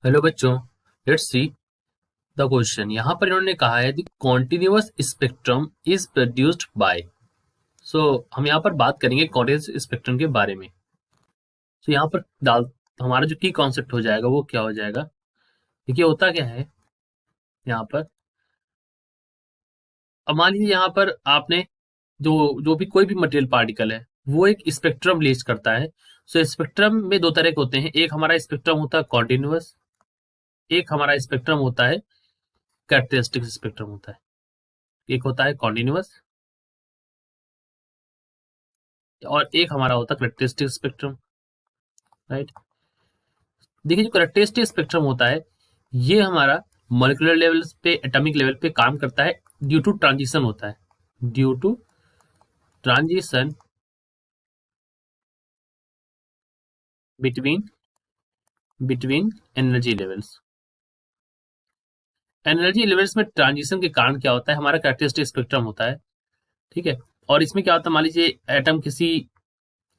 Hello बच्चों, let's see the question. यहाँ पर इन्होंने कहा है the continuous spectrum is produced by. So हम यहाँ पर बात करेंगे कॉन्टिन्यूअस स्पेक्ट्रम के बारे में। तो यहाँ पर डाल हमारा जो की कॉन्सेप्ट हो जाएगा वो क्या हो जाएगा। देखिए होता क्या है यहाँ पर। अब मान लीजिए यहाँ पर आपने जो जो भी कोई भी मटेरियल पार्टिकल है वो एक स्पेक्ट्रम रिलीज करता है। सो स्पेक्ट्रम में दो तरह के होते हैं, एक हमारा स्पेक्ट्रम होता है कॉन्टिन्यूअस, एक हमारा स्पेक्ट्रम होता है कैरेक्टरिस्टिक स्पेक्ट्रम होता है। एक होता है कॉन्टिन्यूअस और एक हमारा होता है करेक्टरिस्टिक स्पेक्ट्रम, राइट। देखिए जो करेक्टरिस्टिक स्पेक्ट्रम होता है ये हमारा मॉलिक्यूलर लेवल पे, एटॉमिक लेवल पे काम करता है ड्यू टू ट्रांजिशन होता है, due to transition between between energy levels. Energy levels में ट्रांजिशन के कारण क्या होता है, हमारा करेक्टरिस्टिक स्पेक्ट्रम होता है, ठीक है। और इसमें क्या होता है, मान लीजिए एटम किसी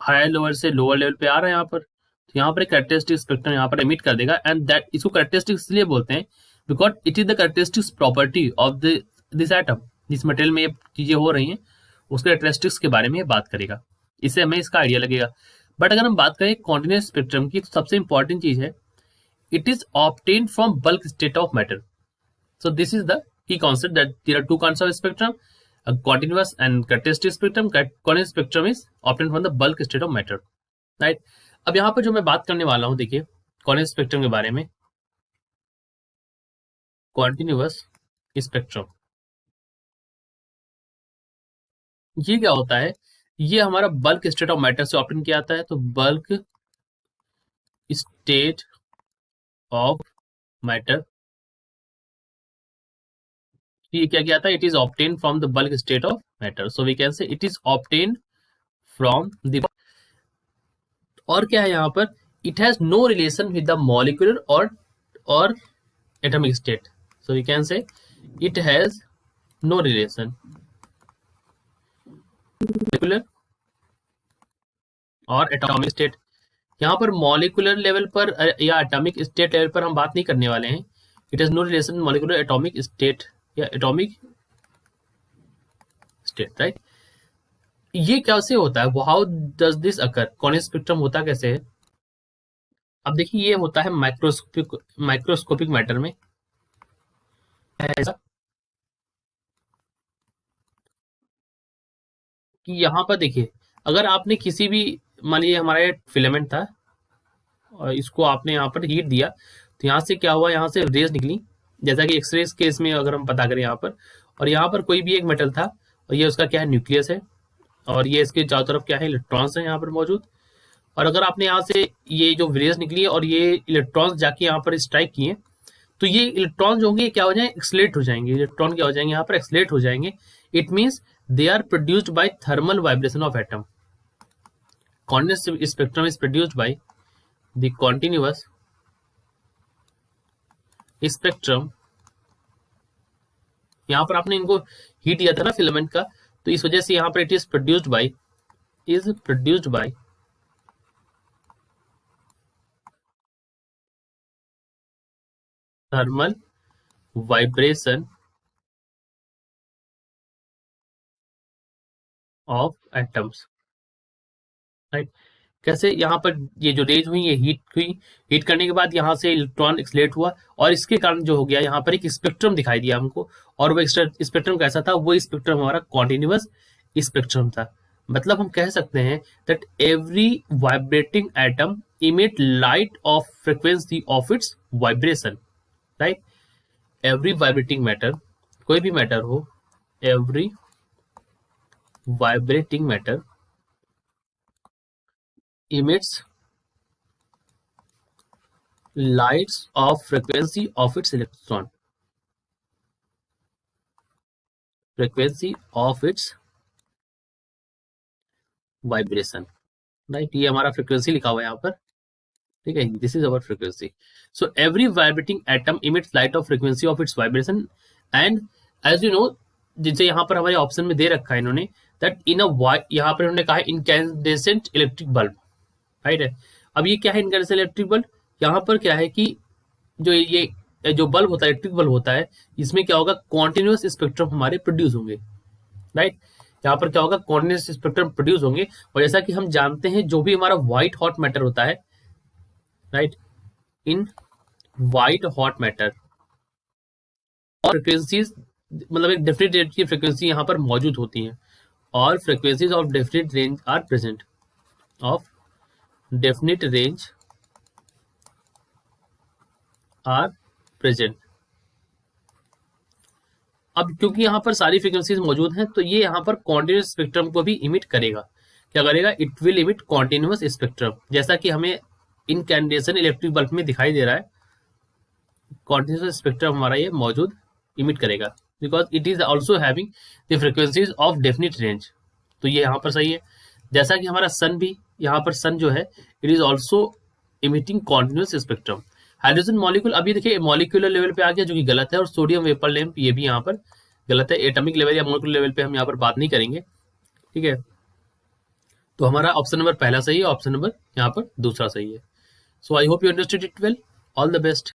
हायर लेवल से लोअर लेवल पे आ रहा है यहाँ पर, तो यहाँ पर एक कैरेक्टरिस्टिक स्पेक्ट्रम यहाँ पर एमिट कर देगा। एंड दैट, इसको कैरेक्टरिस्टिक इसलिए बोलते हैं because it is the characteristics property of this atom. जिस मटेरियल में ये चीजें हो रही हैं उसके कैरेक्टरिस्टिक्स के बारे में ये बात करेगा, इससे हमें इसका आइडिया लगेगा। बट अगर हम बात करें कॉन्टिन्यूअस स्पेक्ट्रम की तो सबसे इंपॉर्टेंट चीज है it is obtained from bulk state of matter. So this is the key concept that there are two kinds of spectrum, a continuous and characteristic spectrum. Continuous spectrum is obtained from the bulk state of matter, right? अब यहाँ पर जो मैं बात करने वाला हूँ, देखिए continuous spectrum के बारे में। continuous spectrum ये क्या होता है, ये हमारा बल्क स्टेट ऑफ मैटर से ऑप्टेन किया जाता है। तो बल्क स्टेट ऑफ मैटर ये क्या किया था, it is obtain from the bulk state of matter. So we can say it is obtain from the, और क्या है यहाँ पर, it has no relation with the molecular और atomic state. So we can say it has no relation molecular और atomic state. यहाँ पर molecular level पर या एटॉमिक स्टेट लेवल पर हम बात नहीं करने वाले हैं। It has no relation molecular atomic state या एटॉमिक स्टेट, राइट। ये कैसे होता है, how does this occur, continuous spectrum होता कैसे है। अब देखिए ये होता है माइक्रोस्कोपिक मैटर में ऐसा कि यहाँ पर देखिए अगर आपने किसी भी, मान लीजिए हमारा ये फिलामेंट था और इसको आपने यहाँ पर हीट दिया तो यहाँ से क्या हुआ, यहाँ से रेज निकली, जैसा कि एक्सरे केस में अगर हम पता करें यहाँ पर। और यहाँ पर कोई भी एक मेटल था और ये उसका क्या है, न्यूक्लियस है, और ये इसके चारों तरफ क्या है, इलेक्ट्रॉन्स है यहाँ पर मौजूद। और अगर आपने यहाँ से ये जो रेज निकली है और ये इलेक्ट्रॉन्स जाके यहाँ पर स्ट्राइक किए तो ये इलेक्ट्रॉन जो होंगे क्या हो जाएंगे, एक्सलेट हो जाएंगे। इलेक्ट्रॉन क्या हो जाएंगे, यहाँ पर एक्सलेट हो जाएंगे। It means they are produced by thermal vibration of atom. Continuous spectrum is produced by the continuous spectrum। यहाँ पर आपने इनको हीट दिया था ना फिलामेंट का, तो इस वजह से यहाँ पर it is produced by thermal vibration of atoms, right. कैसे, यहाँ पर ये जो रेज हुई ये हीट हुई, हीट करने के बाद यहाँ से इलेक्ट्रॉन एक्सलेट हुआ और इसके कारण जो हो गया यहाँ पर एक स्पेक्ट्रम दिखाई दिया हमको। और वो स्पेक्ट्रम कैसा था, वो स्पेक्ट्रम हमारा कॉन्टिन्यूअस स्पेक्ट्रम था। मतलब हम कह सकते हैं that every vibrating atom emit light of frequency of its vibration, right. Every vibrating matter, कोई भी मैटर हो, every vibrating matter emits lights of frequency of its electron, frequency of its vibration, right. ये हमारा frequency लिखा हुआ है यहाँ पर, ठीक है, this is our frequency. So every vibrating atom emits light of frequency of its vibration and as you know, जिसे यहाँ पर हमारे ऑप्शन में दे रखा है इन्होंने, दैट इन अ, यहाँ पर इन्होंने कहा है इनकैंडेसेंट इलेक्ट्रिक बल्ब, राइट है। अब ये क्या है इनकैंडेसेंट इलेक्ट्रिक बल्ब, यहाँ पर क्या है कि जो ये जो बल्ब होता है, इलेक्ट्रिक बल्ब होता है, इसमें क्या होगा, कॉन्टिन्यूस स्पेक्ट्रम हमारे प्रोड्यूस होंगे, राइट। यहाँ पर क्या होगा, कॉन्टिन्यूस स्पेक्ट्रम प्रोड्यूस होंगे। और जैसा कि हम जानते हैं, जो भी हमारा व्हाइट हॉट मैटर होता है, राइट, इन व्हाइट हॉट मैटर और फ्रिक्वेंसीज, मतलब एक डेफिनेट रेंज की फ्रिक्वेंसी यहाँ पर मौजूद होती हैं, और frequencies of definite range are present, of definite range are present. अब क्योंकि यहाँ पर सारी फ्रिक्वेंसीज मौजूद हैं, तो ये यहाँ पर कॉन्टिन्यूस स्पेक्ट्रम को भी इमिट करेगा। क्या करेगा, it will emit continuous spectrum, जैसा कि हमें इनकैंडेशन इलेक्ट्रिक बल्ब में दिखाई दे रहा है। कॉन्टिन्यूस स्पेक्ट्रम हमारा ये मौजूद इमिट करेगा, because it is also having the frequencies of definite range. तो ये यहाँ पर सही है। जैसा कि हमारा सन भी, यहाँ पर सन जो है, it is also emitting continuous spectrum. Hydrogen molecule, अभी देखिए मॉलिक्यूलर लेवल पे आ गया, जो कि गलत है, और सोडियम वेपर लैंप ये भी यहाँ पर गलत है। एटॉमिक लेवल या मॉलिक्यूलर लेवल पे हम यहाँ पर बात नहीं करेंगे, ठीक है। तो हमारा ऑप्शन नंबर पहला सही है, ऑप्शन नंबर यहाँ पर दूसरा सही है। So I hope you understood it well. All the best.